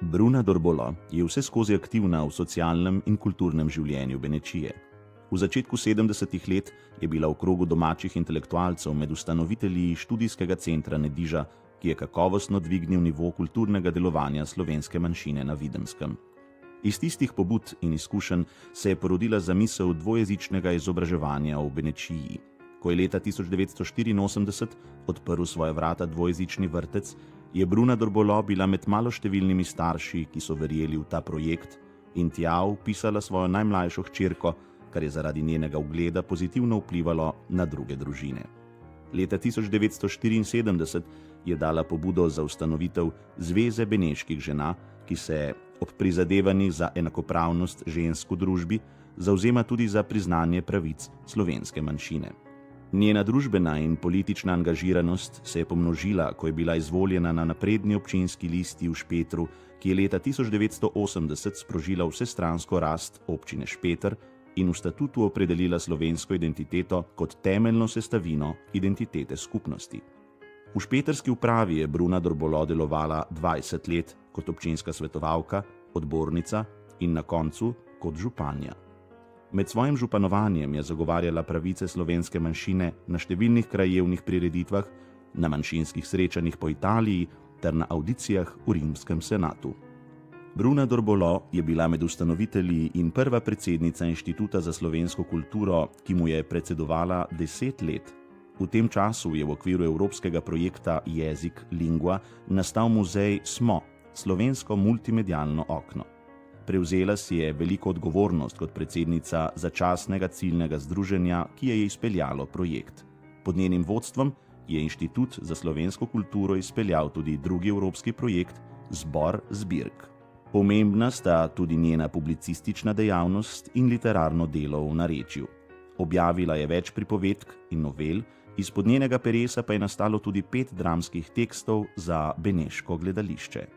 Bruna Dorbolo je vseskozi aktivna v socialnem in kulturnem življenju Benečije. V začetku 70. let je bila v krogu domačih intelektualcev med ustanovitelji študijskega centra Nediža, ki je kakovostno dvignil nivo kulturnega delovanja slovenske manjšine na Videmskem. Iz tistih pobud in izkušenj se je porodila zamisel dvojezičnega izobraževanja v Benečiji. Ko je leta 1984 odprl svoja vrata dvojezični vrtec, je Bruna Dorbolo bila med maloštevilnimi starši, ki so verjeli v ta projekt, in tja vpisala svojo najmlajšo hčerko, kar je zaradi njenega ugleda pozitivno vplivalo na druge družine. Leta 1974 je dala pobudo za ustanovitev Zveze beneških žena, ki se ob prizadevanjih za enakopravnost žensk v družbi zavzema tudi za priznanje pravic slovenske manjšine. Njena družbena in politična angažiranost se je pomnožila, ko je bila izvoljena na napredni občinski listi v Špetru, ki je leta 1980 sprožila vsestransko rast občine Špeter in v statutu opredelila slovensko identiteto kot temeljno sestavino identitete skupnosti. V špeterski upravi je Bruna Dorbolo delovala 20 let kot občinska svetovalka, odbornica in na koncu kot županja. Med svojim županovanjem je zagovarjala pravice slovenske manjšine na številnih krajevnih prireditvah, na manjšinskih srečanjih po Italiji ter na avdicijah v rimskem senatu. Bruna Dorbolo je bila med ustanovitelji in prva predsednica Inštituta za slovensko kulturo, ki mu je predsedovala 10 let. V tem času je v okviru evropskega projekta Jezik Lingua nastal muzej SMO, slovensko multimedialno okno. Prevzela si je veliko odgovornost kot predsednica začasnega ciljnega združenja, ki je izpeljalo projekt. Pod njenim vodstvom je Inštitut za slovensko kulturo izpeljal tudi drugi evropski projekt Zbor zbirk. Pomembna sta tudi njena publicistična dejavnost in literarno delo v narečju. Objavila je več pripovedk in novel, izpod njenega peresa pa je nastalo tudi 5 dramskih tekstov za beneško gledališče.